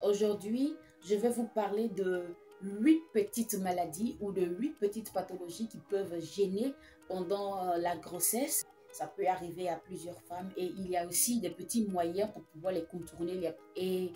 Aujourd'hui, je vais vous parler de 8 petites maladies ou de 8 petites pathologies qui peuvent gêner pendant la grossesse. Ça peut arriver à plusieurs femmes et il y a aussi des petits moyens pour pouvoir les contourner et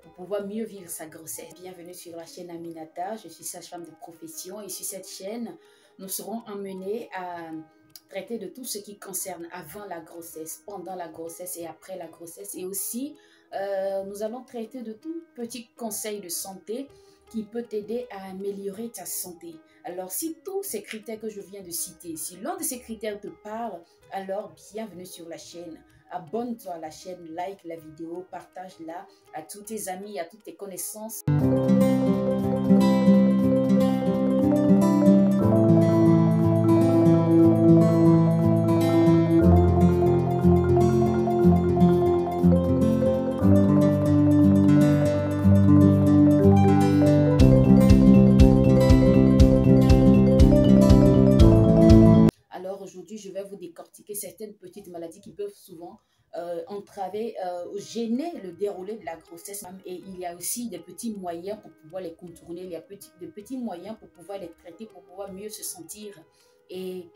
pour pouvoir mieux vivre sa grossesse. Bienvenue sur la chaîne Aminata, je suis sage-femme de profession et sur cette chaîne, nous serons emmenés à traiter de tout ce qui concerne avant la grossesse, pendant la grossesse et après la grossesse. Et aussi, nous allons traiter de tout petits conseils de santé qui peut t'aider à améliorer ta santé. Alors, si tous ces critères que je viens de citer, si l'un de ces critères te parle, alors bienvenue sur la chaîne. Abonne-toi à la chaîne, like la vidéo, partage-la à tous tes amis, à toutes tes connaissances. Alors aujourd'hui, je vais vous décortiquer certaines petites maladies qui peuvent souvent entraver, gêner le déroulé de la grossesse. Et il y a aussi des petits moyens pour pouvoir les contourner, il y a des petits moyens pour pouvoir les traiter, pour pouvoir mieux se sentir et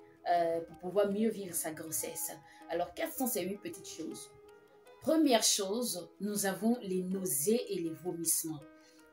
pour pouvoir mieux vivre sa grossesse. Alors, quelles sont ces 8 petites choses? Première chose, nous avons les nausées et les vomissements.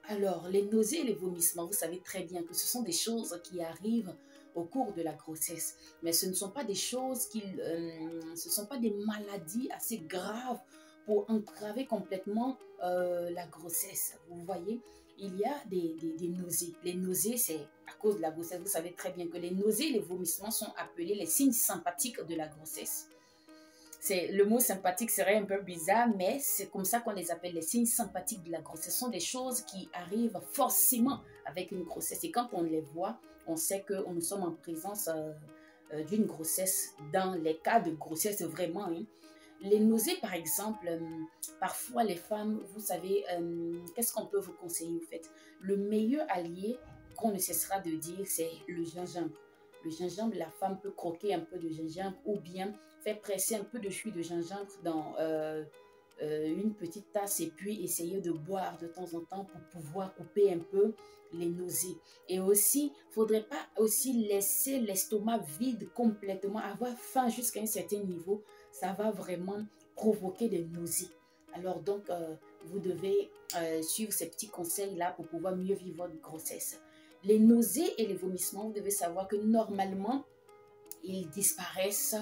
Alors, les nausées et les vomissements, vous savez très bien que ce sont des choses qui arrivent au cours de la grossesse. Mais ce ne sont pas des choses ce ne sont pas des maladies assez graves pour entraver complètement la grossesse. Vous voyez, il y a des nausées. Les nausées, c'est à cause de la grossesse. Vous savez très bien que les nausées et les vomissements sont appelés les signes sympathiques de la grossesse. Le mot sympathique serait un peu bizarre, mais c'est comme ça qu'on les appelle, les signes sympathiques de la grossesse. Ce sont des choses qui arrivent forcément avec une grossesse. Et quand on les voit, on sait que nous sommes en présence d'une grossesse, dans les cas de grossesse vraiment. Hein. Les nausées, par exemple, parfois les femmes, vous savez, qu'est-ce qu'on peut vous conseiller au fait? Le meilleur allié qu'on ne cessera de dire, c'est le gingembre. Le gingembre, la femme peut croquer un peu de gingembre ou bien faire presser un peu de jus de gingembre dans une petite tasse et puis essayer de boire de temps en temps pour pouvoir couper un peu les nausées. Et aussi, il ne faudrait pas aussi laisser l'estomac vide complètement, avoir faim jusqu'à un certain niveau. Ça va vraiment provoquer des nausées. Alors donc, vous devez suivre ces petits conseils-là pour pouvoir mieux vivre votre grossesse. Les nausées et les vomissements, vous devez savoir que normalement, ils disparaissent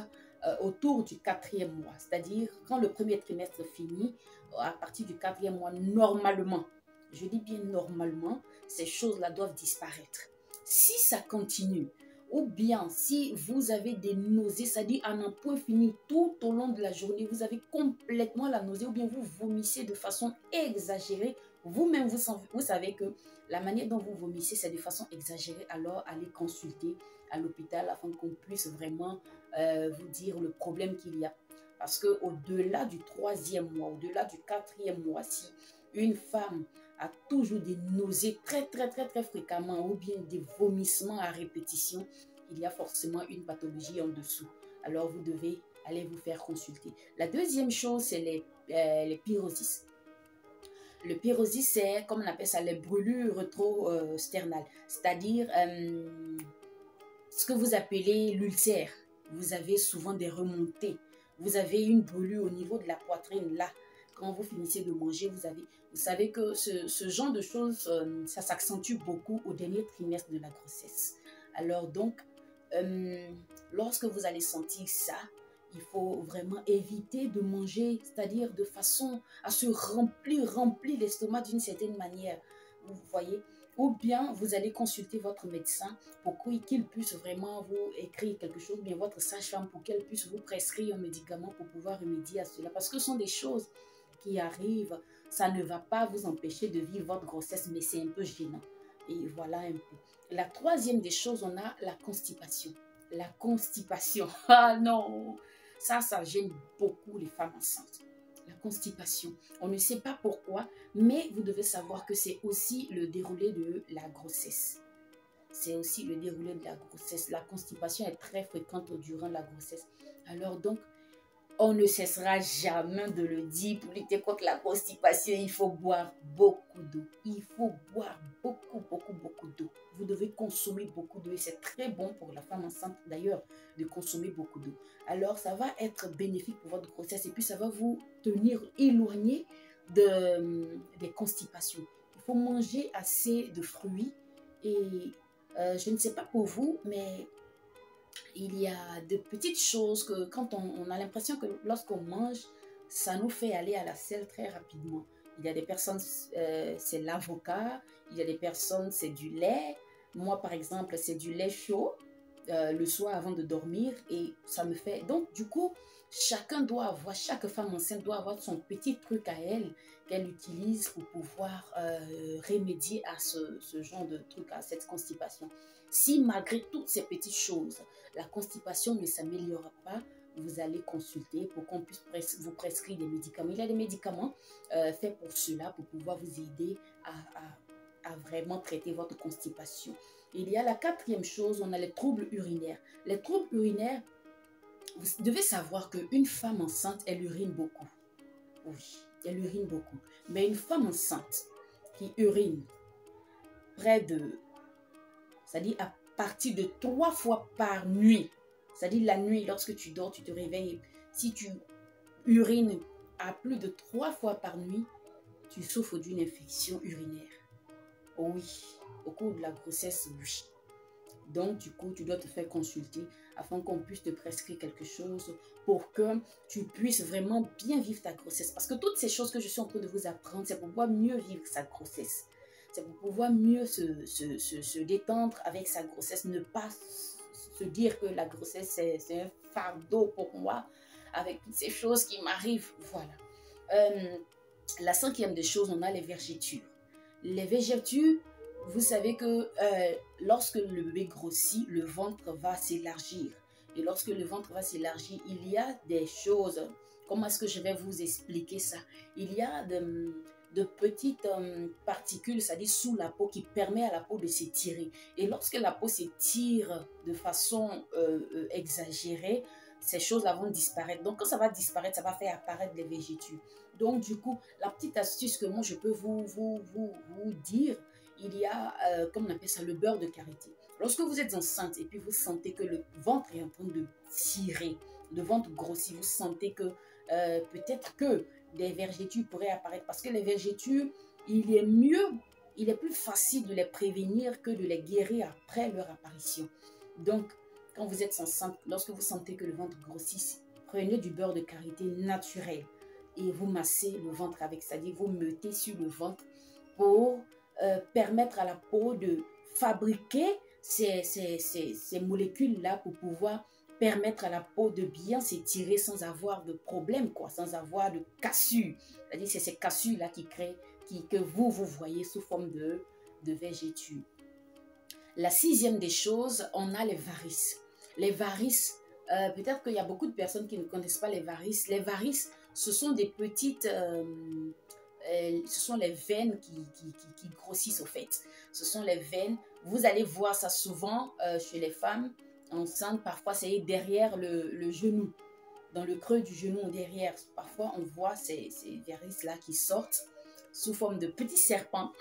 autour du 4e mois. C'est-à-dire, quand le premier trimestre finit, à partir du 4e mois, normalement, je dis bien normalement, ces choses-là doivent disparaître. Si ça continue, ou bien si vous avez des nausées, c'est-à-dire à un point fini tout au long de la journée, vous avez complètement la nausée, ou bien vous vomissez de façon exagérée, vous-même, vous savez que la manière dont vous vomissez, c'est de façon exagérée, alors allez consulter à l'hôpital afin qu'on puisse vraiment vous dire le problème qu'il y a. Parce qu'au-delà du 3e mois, au-delà du 4e mois, si une femme a toujours des nausées très fréquemment ou bien des vomissements à répétition, il y a forcément une pathologie en dessous. Alors vous devez aller vous faire consulter. La deuxième chose, c'est les pyrosis. Le pyrosis, c'est, comme on appelle ça, les brûlures rétro-sternales, c'est-à-dire ce que vous appelez l'ulcère. Vous avez souvent des remontées. Vous avez une brûlure au niveau de la poitrine, là. Quand vous finissez de manger, vous savez que ce genre de choses, ça s'accentue beaucoup au dernier trimestre de la grossesse. Alors donc, lorsque vous allez sentir ça, il faut vraiment éviter de manger, c'est-à-dire de façon à se remplir l'estomac d'une certaine manière. Vous voyez? Ou bien vous allez consulter votre médecin pour qu'il puisse vraiment vous écrire quelque chose, bien votre sage-femme pour qu'elle puisse vous prescrire un médicament pour pouvoir remédier à cela. Parce que ce sont des choses qui arrivent, ça ne va pas vous empêcher de vivre votre grossesse, mais c'est un peu gênant. Et voilà un peu. La troisième des choses, on a la constipation. La constipation, ah non, ça gêne beaucoup les femmes enceintes. La constipation, on ne sait pas pourquoi, mais vous devez savoir que c'est aussi le déroulé de la grossesse. C'est aussi le déroulé de la grossesse. La constipation est très fréquente durant la grossesse. Alors donc, on ne cessera jamais de le dire. Pour lutter contre la constipation, il faut boire beaucoup d'eau. Il faut boire beaucoup d'eau. Vous devez consommer beaucoup d'eau et c'est très bon pour la femme enceinte d'ailleurs de consommer beaucoup d'eau. Alors, ça va être bénéfique pour votre grossesse et puis ça va vous tenir éloigné des constipations. Il faut manger assez de fruits et je ne sais pas pour vous, mais il y a de petites choses que quand on a l'impression que lorsqu'on mange, ça nous fait aller à la selle très rapidement. Il y a des personnes, c'est l'avocat, il y a des personnes, c'est du lait. Moi, par exemple, c'est du lait chaud le soir avant de dormir et ça me fait... Donc, du coup, chacun doit avoir, chaque femme enceinte doit avoir son petit truc à elle qu'elle utilise pour pouvoir remédier à ce genre de truc, à cette constipation. Si malgré toutes ces petites choses, la constipation ne s'améliore pas, vous allez consulter pour qu'on puisse vous prescrire des médicaments. Il y a des médicaments faits pour cela, pour pouvoir vous aider à vraiment traiter votre constipation. Il y a la quatrième chose, on a les troubles urinaires. Les troubles urinaires, vous devez savoir qu'une femme enceinte, elle urine beaucoup. Oui, elle urine beaucoup. Mais une femme enceinte qui urine près de, c'est-à-dire à partir de 3 fois par nuit, c'est-à-dire la nuit, lorsque tu dors, tu te réveilles, si tu urines à plus de 3 fois par nuit, tu souffres d'une infection urinaire. Oh oui, au cours de la grossesse, oui. Donc, du coup, tu dois te faire consulter afin qu'on puisse te prescrire quelque chose pour que tu puisses vraiment bien vivre ta grossesse. Parce que toutes ces choses que je suis en train de vous apprendre, c'est pour pouvoir mieux vivre sa grossesse. C'est pour pouvoir mieux se détendre avec sa grossesse. Ne pas se dire que la grossesse, c'est un fardeau pour moi avec toutes ces choses qui m'arrivent. Voilà. La cinquième des choses, on a les vergetures. Les vergetures, vous savez que lorsque le bébé grossit, le ventre va s'élargir. Et lorsque le ventre va s'élargir, il y a des choses. Comment est-ce que je vais vous expliquer ça? Il y a de petites particules, c'est-à-dire sous la peau, qui permet à la peau de s'étirer. Et lorsque la peau s'étire de façon exagérée, ces choses-là vont disparaître. Donc, quand ça va disparaître, ça va faire apparaître les vergetures. Donc, du coup, la petite astuce que moi, je peux vous dire, il y a, comme on appelle ça, le beurre de karité. Lorsque vous êtes enceinte et puis vous sentez que le ventre est en train de tirer, le ventre grossit, vous sentez que peut-être que des vergetures pourraient apparaître. Parce que les vergetures, il est plus facile de les prévenir que de les guérir après leur apparition. Donc, quand vous êtes enceinte, lorsque vous sentez que le ventre grossit, prenez du beurre de karité naturel et vous massez le ventre avec, c'est-à-dire vous mettez sur le ventre pour permettre à la peau de fabriquer ces molécules-là pour pouvoir permettre à la peau de bien s'étirer sans avoir de problème, quoi, sans avoir de cassure. C'est-à-dire c'est ces cassures-là qui créent, que vous voyez sous forme de vergetures. La sixième des choses, on a les varices. Les varices, peut-être qu'il y a beaucoup de personnes qui ne connaissent pas les varices. Les varices, ce sont des petites... ce sont les veines qui grossissent au fait. Ce sont les veines. Vous allez voir ça souvent chez les femmes enceintes. Parfois, c'est derrière le genou, dans le creux du genou ou derrière. Parfois, on voit ces varices-là qui sortent sous forme de petits serpents.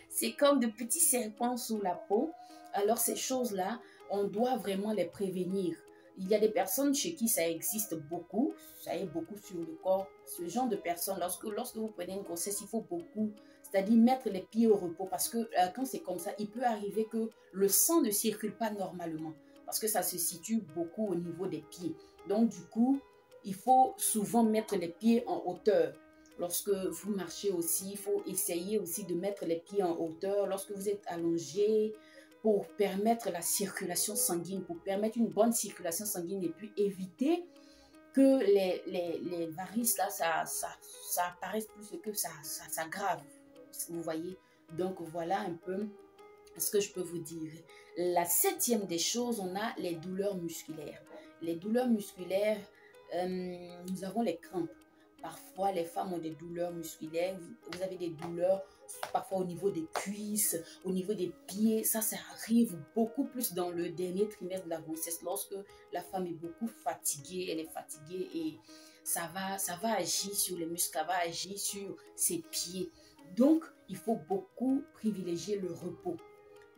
C'est comme de petits serpents sous la peau. Alors, ces choses-là, on doit vraiment les prévenir. Il y a des personnes chez qui ça existe beaucoup, ça est beaucoup sur le corps. Ce genre de personnes, lorsque vous prenez une grossesse, il faut beaucoup, c'est-à-dire mettre les pieds au repos parce que quand c'est comme ça, il peut arriver que le sang ne circule pas normalement parce que ça se situe beaucoup au niveau des pieds. Donc, du coup, il faut souvent mettre les pieds en hauteur. Lorsque vous marchez aussi, il faut essayer aussi de mettre les pieds en hauteur. Lorsque vous êtes allongé, pour permettre la circulation sanguine, pour permettre une bonne circulation sanguine et puis éviter que les varices là, ça apparaisse plus que ça s'aggrave. Vous voyez? Donc voilà un peu ce que je peux vous dire. La septième des choses, on a les douleurs musculaires. Les douleurs musculaires, nous avons les crampes. Parfois, les femmes ont des douleurs musculaires. Vous avez des douleurs parfois au niveau des cuisses, au niveau des pieds. Ça arrive beaucoup plus dans le dernier trimestre de la grossesse, lorsque la femme est beaucoup fatiguée, elle est fatiguée et ça va agir sur les muscles, ça va agir sur ses pieds. Donc, il faut beaucoup privilégier le repos.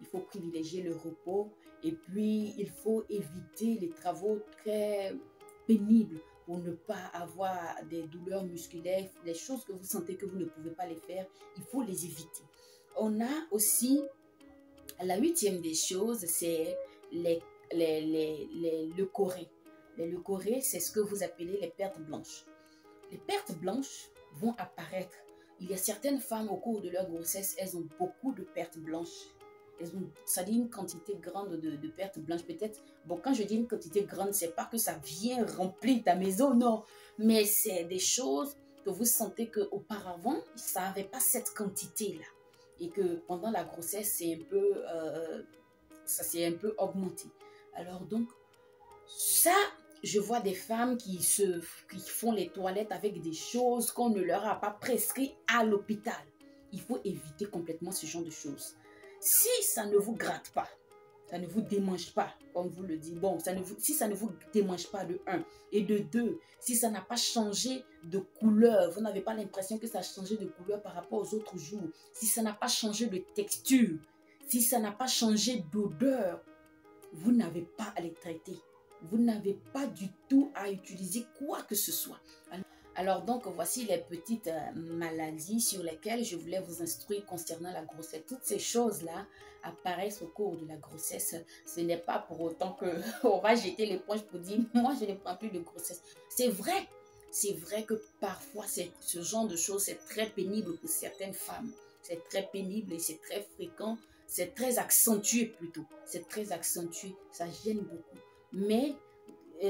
Il faut privilégier le repos et puis il faut éviter les travaux très pénibles pour ne pas avoir des douleurs musculaires, les choses que vous sentez que vous ne pouvez pas les faire, il faut les éviter. On a aussi la huitième des choses, c'est les leucorrhées. Les leucorrhées, c'est ce que vous appelez les pertes blanches. Les pertes blanches vont apparaître. Il y a certaines femmes au cours de leur grossesse, elles ont beaucoup de pertes blanches. Ça dit une quantité grande de pertes blanches. Peut-être, bon, quand je dis une quantité grande, c'est pas que ça vient remplir ta maison, non. Mais c'est des choses que vous sentez qu'auparavant, ça n'avait pas cette quantité-là. Et que pendant la grossesse, ça s'est un peu augmenté. Alors donc, ça, je vois des femmes qui font les toilettes avec des choses qu'on ne leur a pas prescrit à l'hôpital. Il faut éviter complètement ce genre de choses. Si ça ne vous gratte pas, ça ne vous démange pas, comme vous le dites, bon, si ça ne vous démange pas de 1, et de 2, si ça n'a pas changé de couleur, vous n'avez pas l'impression que ça a changé de couleur par rapport aux autres jours, si ça n'a pas changé de texture, si ça n'a pas changé d'odeur, vous n'avez pas à les traiter. Vous n'avez pas du tout à utiliser quoi que ce soit. Alors donc, voici les petites maladies sur lesquelles je voulais vous instruire concernant la grossesse. Toutes ces choses-là apparaissent au cours de la grossesse. Ce n'est pas pour autant qu'on va jeter l'éponge pour dire « moi, je ne prends plus de grossesse ». C'est vrai que parfois, ce genre de choses, c'est très pénible pour certaines femmes. C'est très pénible et c'est très fréquent. C'est très accentué plutôt. C'est très accentué. Ça gêne beaucoup. Mais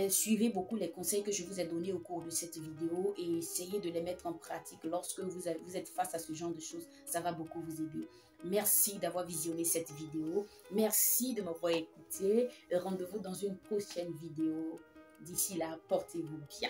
suivez beaucoup les conseils que je vous ai donnés au cours de cette vidéo et essayez de les mettre en pratique lorsque vous êtes face à ce genre de choses. Ça va beaucoup vous aider. Merci d'avoir visionné cette vidéo. Merci de m'avoir écouté. Rendez-vous dans une prochaine vidéo. D'ici là, portez-vous bien.